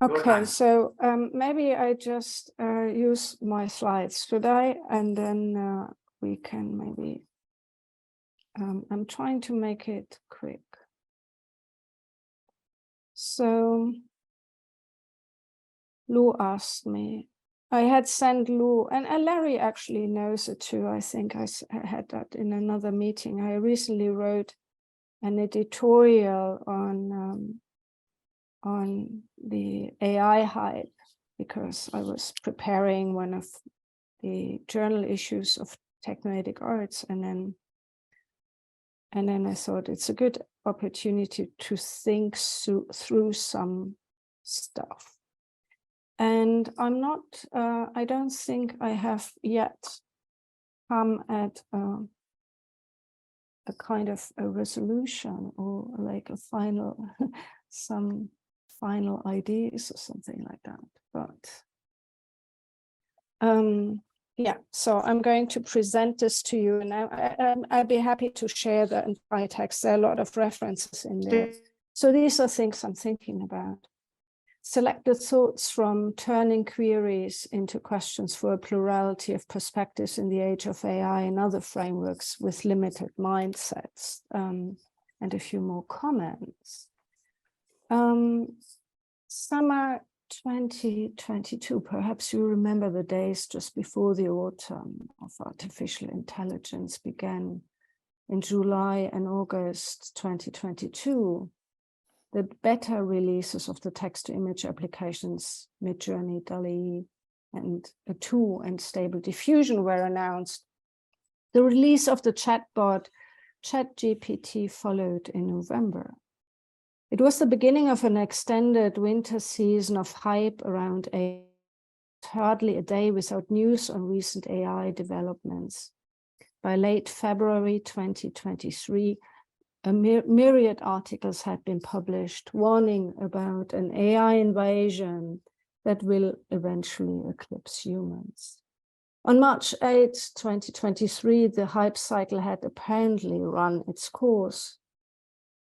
Okay, so maybe I just use my slides today, and then we can maybe, I'm trying to make it quick. So Lou asked me, I had sent Lou, and Larry actually knows it too. I think I had that in another meeting. I recently wrote an editorial on the AI hype, because I was preparing one of the journal issues of Technoetic Arts, and then I thought it's a good opportunity to think through some stuff. And I'm not, I don't think I have yet come at a kind of a resolution, or like a final, some final ideas or something like that. But yeah, so I'm going to present this to you, and I'd be happy to share the entire text. There are a lot of references in there. So these are things I'm thinking about. Selected thoughts from turning queries into questions for a plurality of perspectives in the age of AI and other frameworks with limited mindsets, and a few more comments. Summer 2022, perhaps you remember the days just before the autumn of artificial intelligence began. In July and August 2022, the beta releases of the text-to-image applications Midjourney, DALL-E, and 2 and Stable Diffusion were announced. The release of the chatbot ChatGPT followed in November. It was the beginning of an extended winter season of hype around AI. Hardly a day without news on recent AI developments. By late February 2023, a myriad articles had been published warning about an AI invasion that will eventually eclipse humans. On March 8, 2023, the hype cycle had apparently run its course.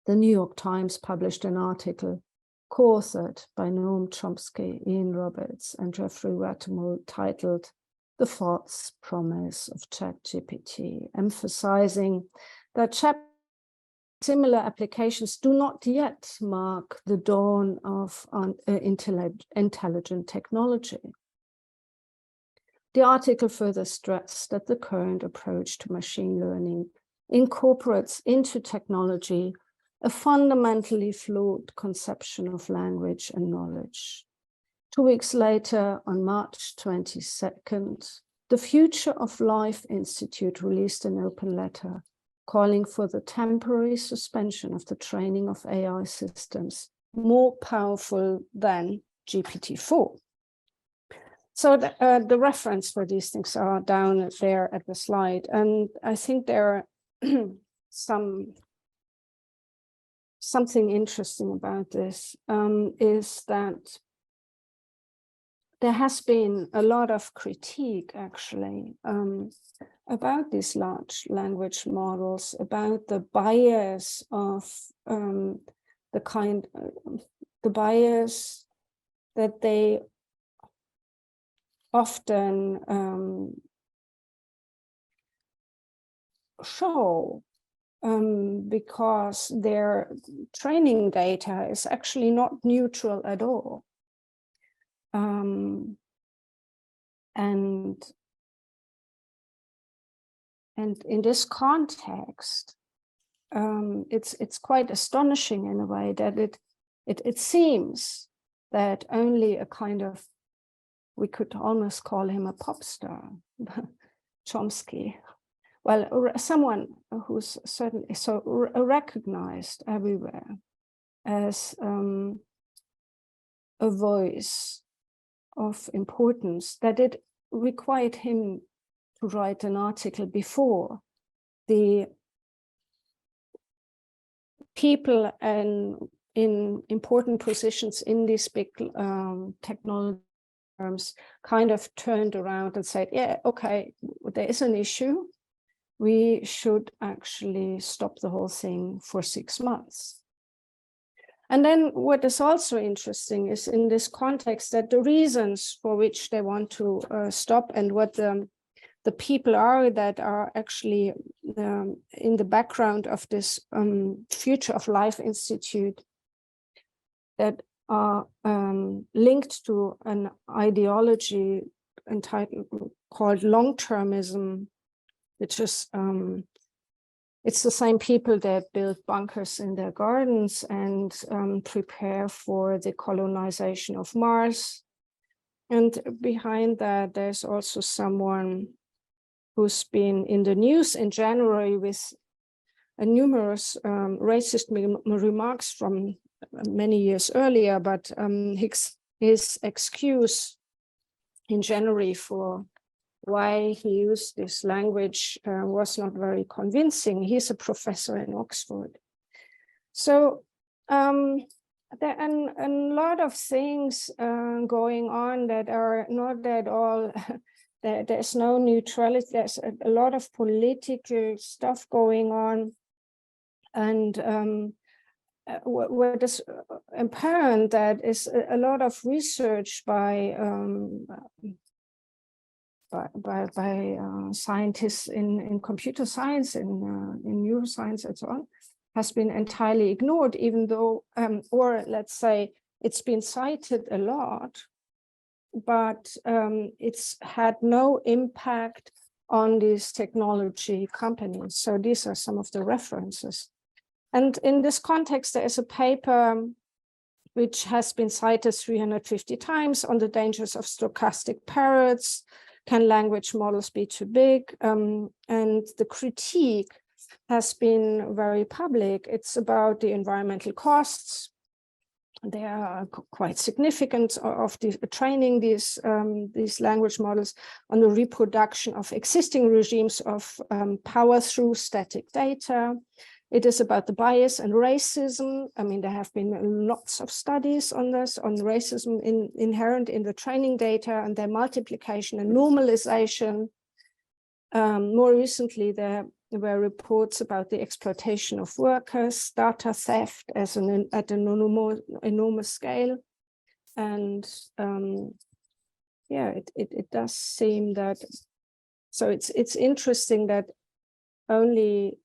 The New York Times published an article co-authored by Noam Chomsky, Ian Roberts, and Jeffrey Wetmore titled "The False Promise of ChatGPT," emphasizing that similar applications do not yet mark the dawn of intelligent technology. The article further stressed that the current approach to machine learning incorporates into technology a fundamentally flawed conception of language and knowledge. 2 weeks later, on March 22nd, the Future of Life Institute released an open letter calling for the temporary suspension of the training of AI systems more powerful than GPT-4. So the reference for these things are down there at the slide. And I think there are something interesting about this is that there has been a lot of critique, actually, about these large language models, about the bias of the bias that they often show, because their training data is actually not neutral at all. And in this context, it's quite astonishing in a way that it seems that only a kind of, we could almost call him a pop star, Chomsky. Well, someone who's certainly so recognized everywhere as a voice of importance, that it required him to write an article before the people in important positions in these big technology firms kind of turned around and said, yeah, okay, there is an issue. We should actually stop the whole thing for 6 months. And then what is also interesting is in this context that the reasons for which they want to stop and what the people are that are actually in the background of this Future of Life Institute that are linked to an ideology called long-termism, which is it's the same people that build bunkers in their gardens and prepare for the colonization of Mars. And behind that, there's also someone who's been in the news in January with numerous racist remarks from many years earlier, but his excuse in January for why he used this language was not very convincing. He's a professor in Oxford. So there are a lot of things going on that are not at all, there's no neutrality, there's a lot of political stuff going on. And what is apparent that is a lot of research by scientists in computer science, in neuroscience and so on, has been entirely ignored, even though, or let's say it's been cited a lot, but it's had no impact on these technology companies. So these are some of the references. And in this context, there is a paper which has been cited 350 times on the dangers of stochastic parrots. Can language models be too big? And the critique has been very public. It's about the environmental costs. They are quite significant of training these language models on the reproduction of existing regimes of power through static data. It is about the bias and racism. I mean, there have been lots of studies on this, on racism inherent in the training data and their multiplication and normalization. More recently, there were reports about the exploitation of workers, data theft at an enormous scale. And yeah, it does seem that, so it's interesting that only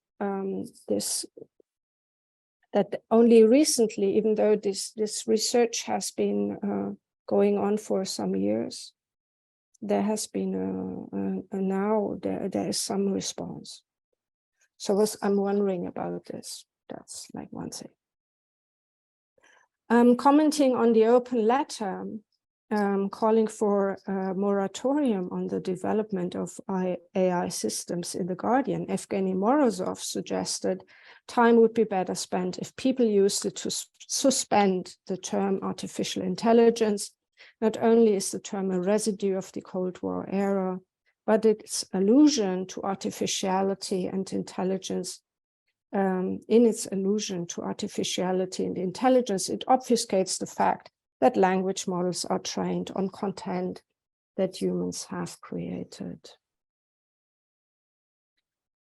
only recently, even though this research has been going on for some years, there has been now there is some response. So I'm wondering about this. That's like one thing. Commenting on the open letter, calling for a moratorium on the development of AI systems in The Guardian, Evgeny Morozov suggested time would be better spent if people used it to suspend the term artificial intelligence. Not only is the term a residue of the Cold War era, but its allusion to artificiality and intelligence, in its allusion to artificiality and intelligence, it obfuscates the fact that language models are trained on content that humans have created.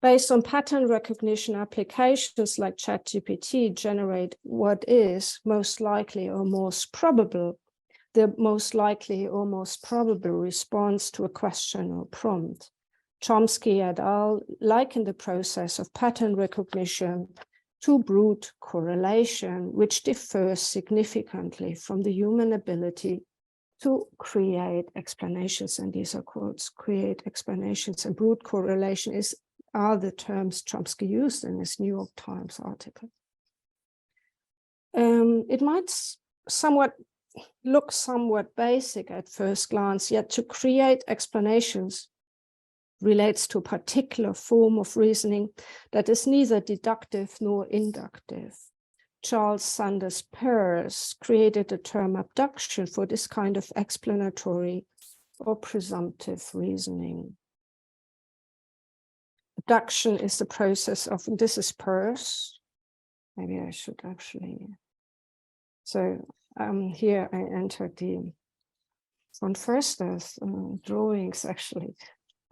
Based on pattern recognition, applications like ChatGPT generate what is most likely or most probable, the most likely or most probable response to a question or prompt. Chomsky et al. Liken the process of pattern recognition to brute correlation, which differs significantly from the human ability to create explanations. And these are quotes, create explanations, and brute correlation are the terms Chomsky used in his New York Times article. It might look somewhat basic at first glance, yet to create explanations relates to a particular form of reasoning that is neither deductive nor inductive. Charles Sanders Peirce created the term abduction for this kind of explanatory or presumptive reasoning. Abduction is the process of, this is Peirce. Maybe I should actually, so here I entered the, on first there's drawings actually.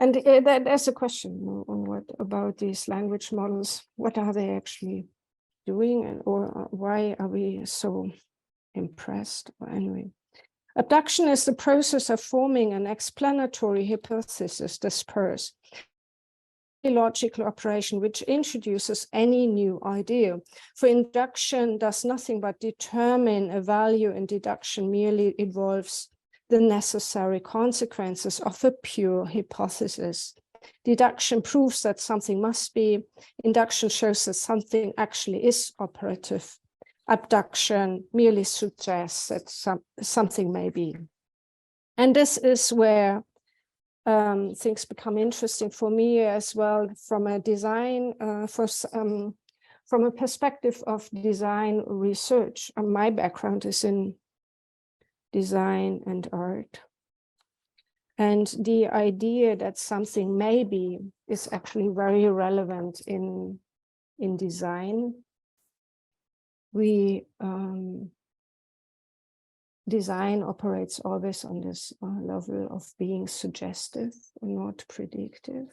And there's a question on what about these language models, what are they actually doing, and or why are we so impressed? Well, anyway, abduction is the process of forming an explanatory hypothesis disperse, a logical operation which introduces any new idea. For induction does nothing but determine a value, and deduction merely involves the necessary consequences of a pure hypothesis. Deduction proves that something must be. Induction shows that something actually is operative. Abduction merely suggests that something may be. And this is where things become interesting for me as well, from a design, from a perspective of design research. My background is in design and art. And the idea that something may be is actually very relevant in design. Design operates always on this level of being suggestive and not predictive.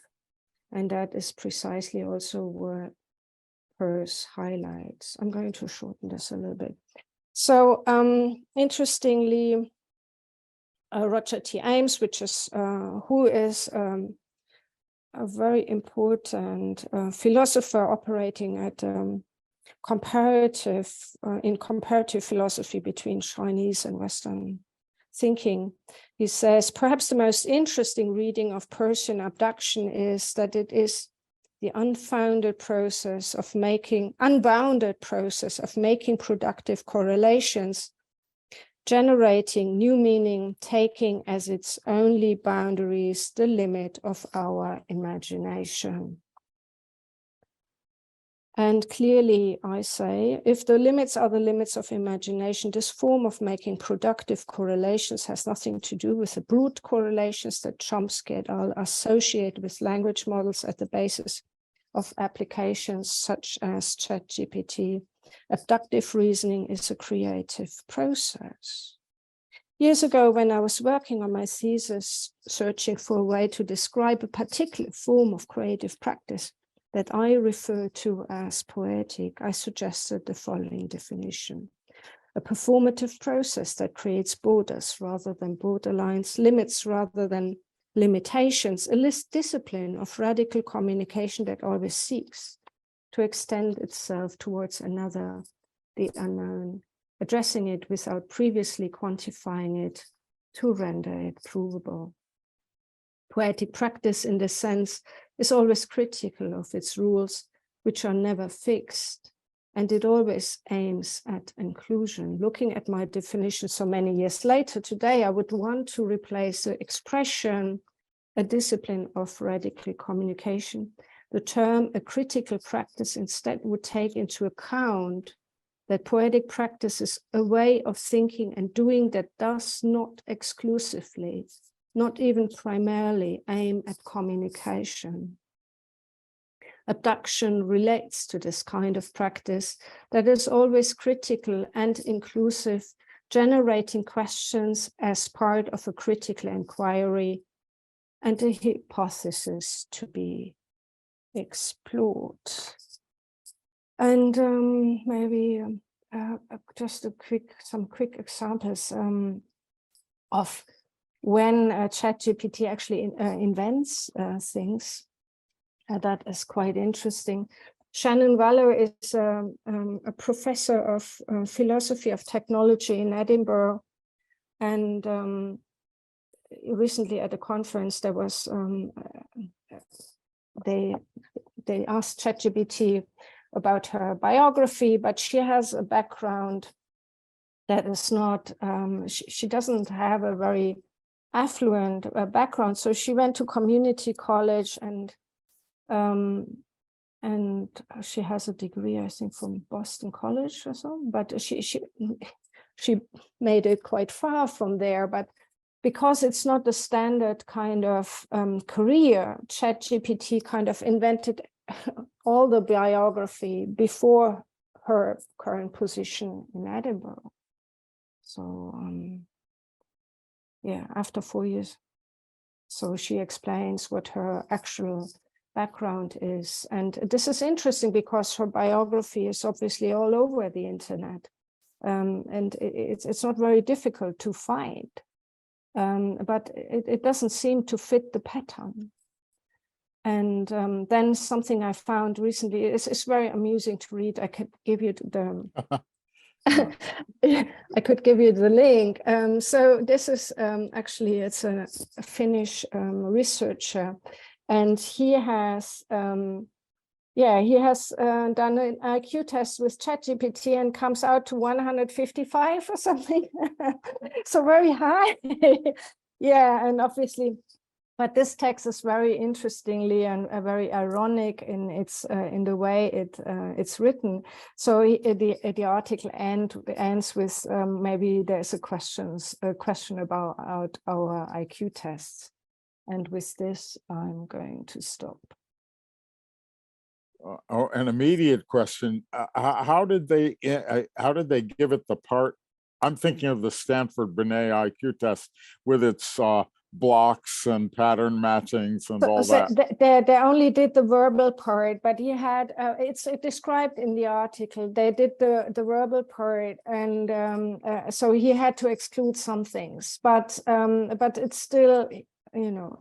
And that is precisely also what Peirce highlights. I'm going to shorten this a little bit. So interestingly, Roger T. Ames, who is a very important philosopher operating at in comparative philosophy between Chinese and Western thinking. He says, perhaps the most interesting reading of Peircean abduction is that it is the unbounded process of making productive correlations, generating new meaning, taking as its only boundaries the limit of our imagination. And clearly, I say, if the limits are the limits of imagination, this form of making productive correlations has nothing to do with the brute correlations that Chomsky et al. Associate with language models at the basis of applications such as ChatGPT. Abductive reasoning is a creative process. Years ago, when I was working on my thesis, searching for a way to describe a particular form of creative practice that I refer to as poetic, I suggested the following definition: a performative process that creates borders rather than borderlines, limits rather than limitations, a discipline of radical communication that always seeks to extend itself towards another, the unknown, addressing it without previously quantifying it to render it provable. Poetic practice, in this sense, is always critical of its rules, which are never fixed, and it always aims at inclusion. Looking at my definition so many years later, today I would want to replace the expression, a discipline of radical communication. The term a critical practice instead would take into account that poetic practice is a way of thinking and doing that does not exclusively, not even primarily, aim at communication. Abduction relates to this kind of practice that is always critical and inclusive, generating questions as part of a critical inquiry and a hypothesis to be explored. And maybe just some quick examples of when ChatGPT actually invents things. That is quite interesting. Shannon Waller is a professor of philosophy of technology in Edinburgh. And recently at a conference, there was, they asked ChatGPT about her biography, but she has a background that is not, she doesn't have a very affluent background. So she went to community college and she has a degree, I think, from Boston College or so, but she made it quite far from there. But because it's not the standard kind of career, ChatGPT kind of invented all the biography before her current position in Edinburgh. So yeah, after 4 years. So she explains what her actual background is. And this is interesting because her biography is obviously all over the internet. And it's not very difficult to find, but it doesn't seem to fit the pattern. And then something I found recently is very amusing to read. I could give you the I could give you the link. So this is actually, it's a Finnish researcher, and he has done an IQ test with ChatGPT and comes out to 155 or something. So very high. Yeah, and obviously, but this text is very interestingly and very ironic in its in the way it's written. So the article ends with maybe there's a question about our IQ tests, and with this I'm going to stop. An immediate question: how did they give it the part? I'm thinking of the Stanford Binet IQ test with its blocks and pattern matchings and all that. They only did the verbal part, but he had it's described in the article. They did the verbal part, and so he had to exclude some things. But it's still, you know,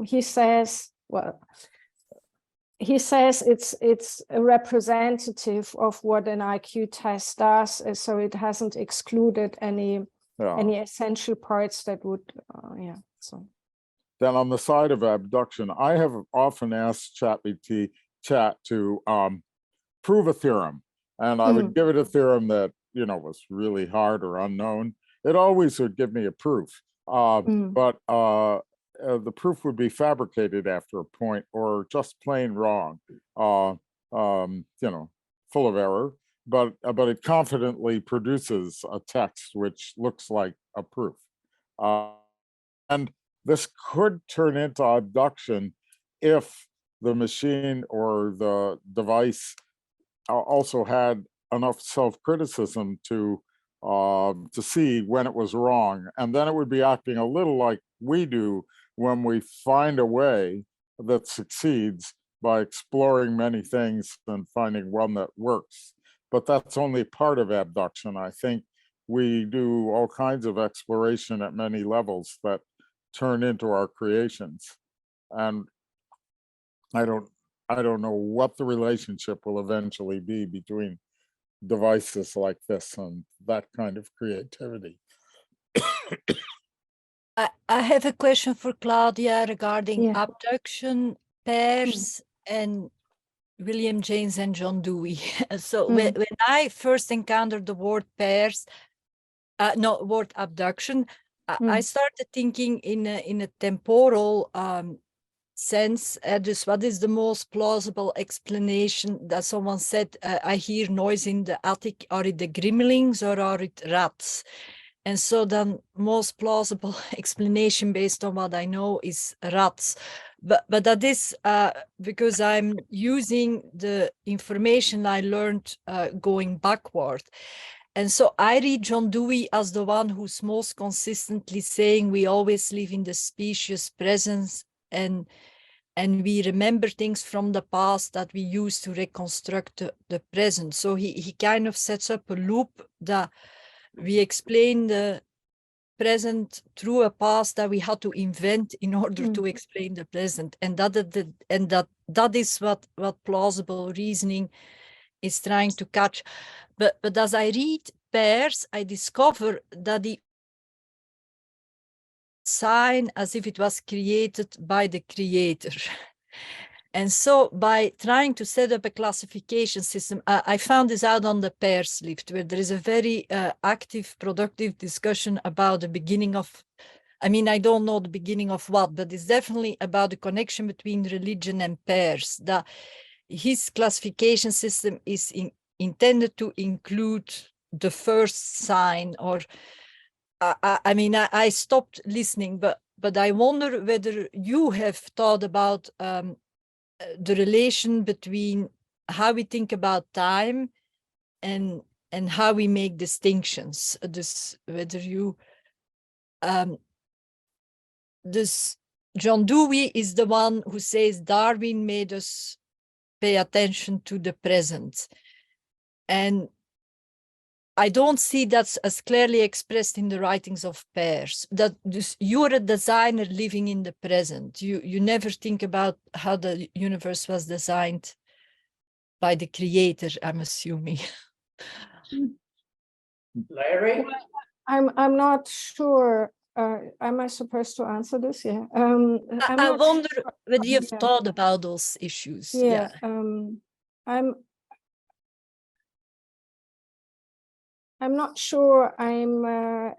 he says, well, he says it's a representative of what an IQ test does, so it hasn't excluded any essential parts that would, So then on the side of abduction, I have often asked Chat to prove a theorem, and I would give it a theorem that, you know, was really hard or unknown. It always would give me a proof, but the proof would be fabricated after a point or just plain wrong, you know, full of error. But it confidently produces a text which looks like a proof. And this could turn into abduction if the machine or the device also had enough self-criticism to see when it was wrong. And then it would be acting a little like we do when we find a way that succeeds by exploring many things and finding one that works. But that's only part of abduction. I think we do all kinds of exploration at many levels that turn into our creations. And I don't know what the relationship will eventually be between devices like this and that kind of creativity. I have a question for Claudia regarding abduction, pairs, and William James and John Dewey. So when I first encountered the word pairs, word abduction, I started thinking in a temporal sense. Just what is the most plausible explanation that someone said, I hear noise in the attic, are it the gremlins or are it rats? And so then most plausible explanation based on what I know is rats. But that is because I'm using the information I learned going backward. And so I read John Dewey as the one who's most consistently saying we always live in the specious presence, and we remember things from the past that we use to reconstruct the present. So he kind of sets up a loop that we explain the present through a past that we had to invent in order to explain the present, and that is what plausible reasoning is trying to catch. But as I read pairs, I discover that the sign as if it was created by the creator. And so by trying to set up a classification system, I found this out on the pairs lift, where there is a very active, productive discussion about the beginning of, I mean, I don't know the beginning of what, but it's definitely about the connection between religion and pairs, that his classification system is intended to include the first sign, or I mean, I stopped listening, but I wonder whether you have thought about the relation between how we think about time and how we make distinctions. Dus whether you John Dewey is the one who says Darwin made us pay attention to the present. And I don't see that as clearly expressed in the writings of Peirce, that you're a designer living in the present. You never think about how the universe was designed by the creator, I'm assuming. Larry? I'm not sure. Am I supposed to answer this? Yeah. I wonder whether you've yeah. thought about those issues. Yeah. I'm not sure I'm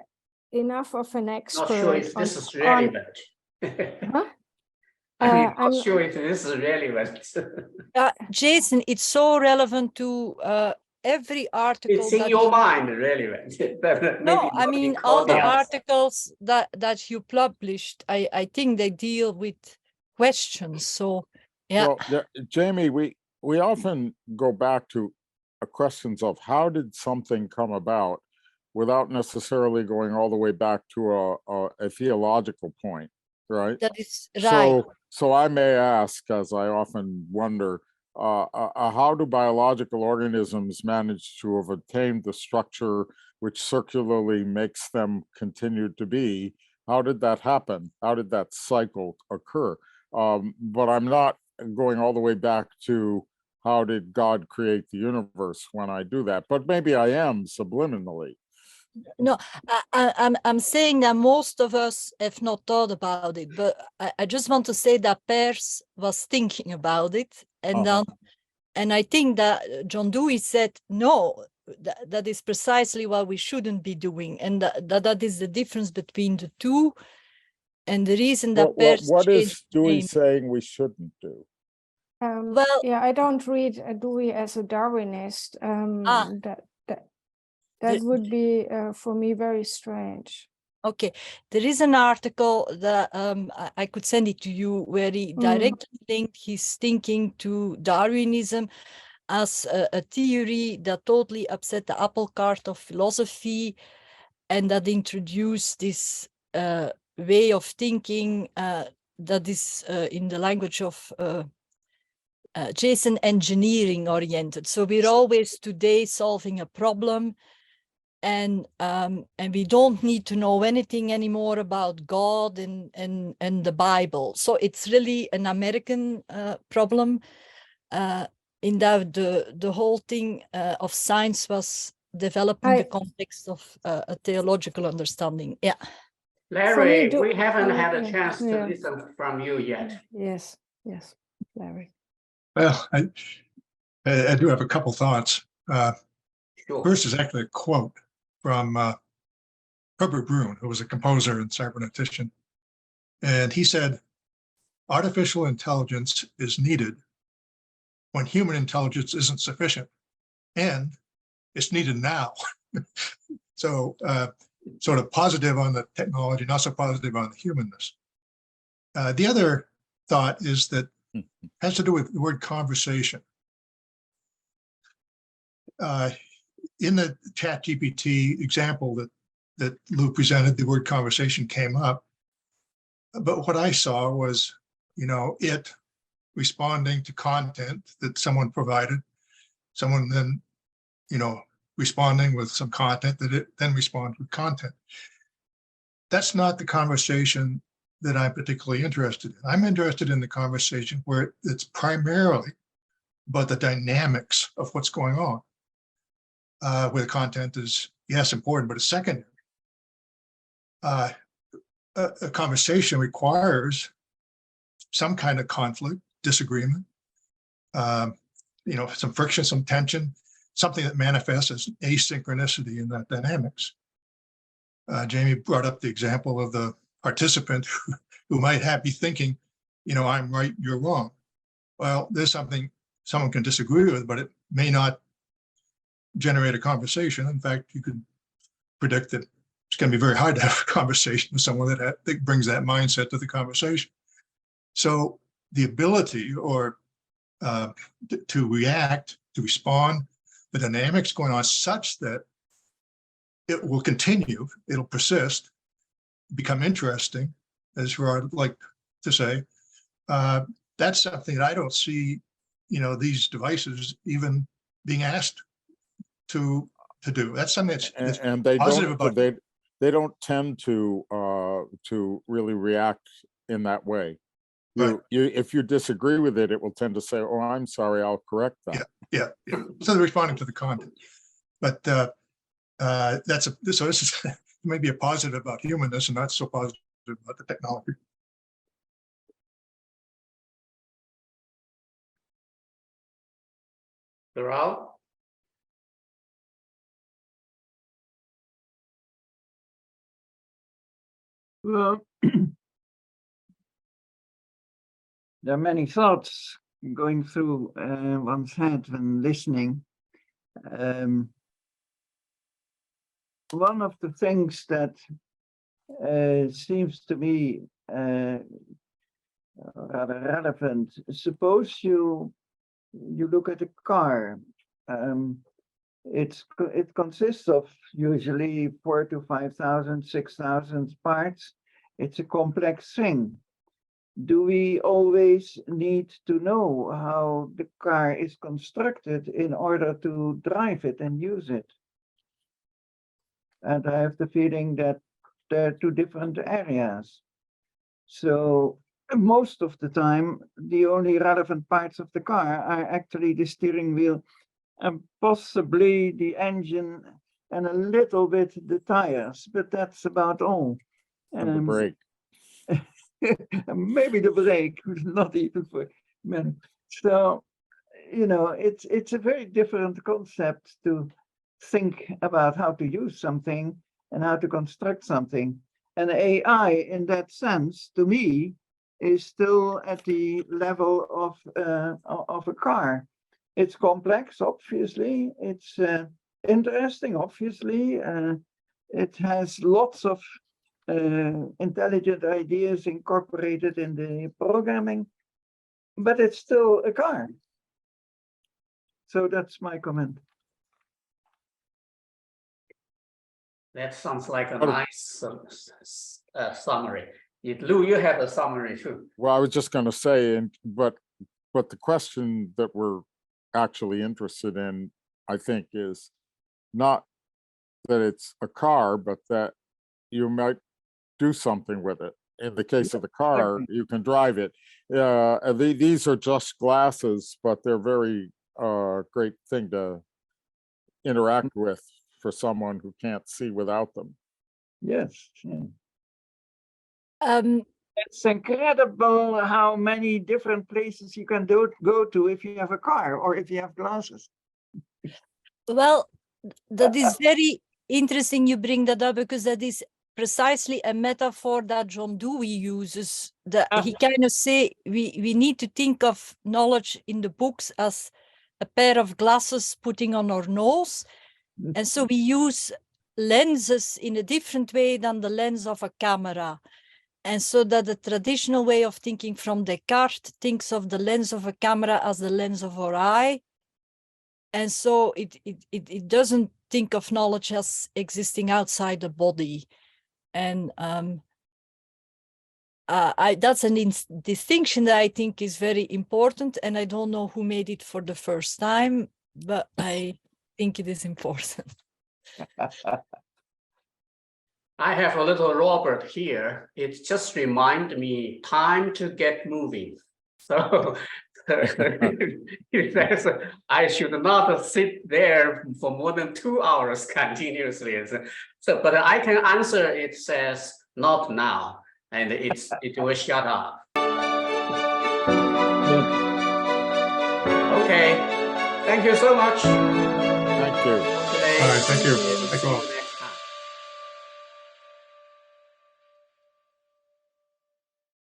enough of an expert. Not sure if this is relevant. Huh? I'm I'm not sure if this is relevant. Jason, it's so relevant to every article. It's in your mind relevant. But no, maybe I not mean, in all the Claudia's. articles that you published, I think they deal with questions. So, yeah. Well, Jamie, we often go back to questions of how did something come about without necessarily going all the way back to a theological point, right? That is right. So I may ask, as I often wonder, how do biological organisms manage to have attained the structure which circularly makes them continue to be? How did that happen? How did that cycle occur? But I'm not going all the way back to how did God create the universe when I do that, but maybe I am subliminally. No, I'm saying that most of us have not thought about it, but I just want to say that Peirce was thinking about it, and and I think that John Dewey said no, that is precisely what we shouldn't be doing, and that is the difference between the two, and the reason that Peirce what is changed Dewey name. saying we shouldn't do? well, yeah, I don't read Dewey as a Darwinist. That would be for me very strange. Okay, there is an article that I could send it to you where he directly linked his thinking to Darwinism as a theory that totally upset the apple cart of philosophy, and that introduced this way of thinking that is in the language of Jason, engineering oriented. So we're always today solving a problem, and we don't need to know anything anymore about God and the Bible. So it's really an American problem, in that the whole thing of science was developed in the context of a theological understanding. Yeah. Larry, we haven't had a chance to listen from you yet. Yes, Larry. Well, I do have a couple thoughts. Sure. First is actually a quote from Herbert Brun, who was a composer and cybernetician. And he said, artificial intelligence is needed when human intelligence isn't sufficient, and it's needed now. So sort of positive on the technology, not so positive on the humanness. The other thought is that has to do with the word conversation. In the ChatGPT example that Lou presented, the word conversation came up. But what I saw was, it responding to content that someone provided, someone then, responding with some content that it then responds with content. That's not the conversation that I'm particularly interested in. I'm interested in the conversation where it's primarily about the dynamics of what's going on. Where the content is, yes, important, but it's secondary. A conversation requires some kind of conflict, disagreement, some friction, some tension, something that manifests as asynchronicity in that dynamics. Jamie brought up the example of the participant who might be thinking, I'm right, you're wrong. Well, there's something someone can disagree with, but it may not generate a conversation. In fact, you could predict that it's going to be very hard to have a conversation with someone that brings that mindset to the conversation. So the ability to react, to respond, the dynamics going on such that it will continue, it'll persist, become interesting, as Gerard, like to say. That's something that I don't see, these devices even being asked to do. That's something that's And they positive don't, about they don't tend to really react in that way. Right. If you disagree with it, it will tend to say, "Oh, I'm sorry, I'll correct that." Yeah. So they're responding to the content, but so this is maybe a positive about humanness and not so positive about the technology. Raul? Well, there are many thoughts going through one's head when listening. One of the things that seems to me rather relevant, suppose you look at a car. It consists of usually 4,000 to 5,000, 6,000 parts. It's a complex thing. Do we always need to know how the car is constructed in order to drive it and use it? And I have the feeling that there are two different areas. So most of the time, the only relevant parts of the car are actually the steering wheel and possibly the engine and a little bit the tires, but that's about all. And the brake. Maybe the brake, not even for men. So, it's a very different concept to think about how to use something and how to construct something. And AI, in that sense, to me, is still at the level of a car. It's complex, obviously. It's interesting, obviously. It has lots of intelligent ideas incorporated in the programming, but it's still a car. So that's my comment. That sounds like a nice summary. Lou, you have a summary too. Well, I was just going to say, but the question that we're actually interested in, I think, is not that it's a car, but that you might do something with it. In the case of the car, you can drive it. These are just glasses, but they're very great thing to interact with for someone who can't see without them. Yes. It's incredible how many different places you can go to if you have a car or if you have glasses. Well, that is very interesting you bring that up, because that is precisely a metaphor that John Dewey uses. He kind of say we need to think of knowledge in the books as a pair of glasses putting on our nose. And so we use lenses in a different way than the lens of a camera. And so that the traditional way of thinking from Descartes thinks of the lens of a camera as the lens of our eye. And so it doesn't think of knowledge as existing outside the body. And that's a distinction that I think is very important. And I don't know who made it for the first time, but I think it is important. I have a little Robert here. It just reminds me time to get moving. So I should not sit there for more than 2 hours continuously. So, but I can answer. It says not now, and it will shut up. Okay. Thank you so much. Thank you. All right, thank you. Thank you all.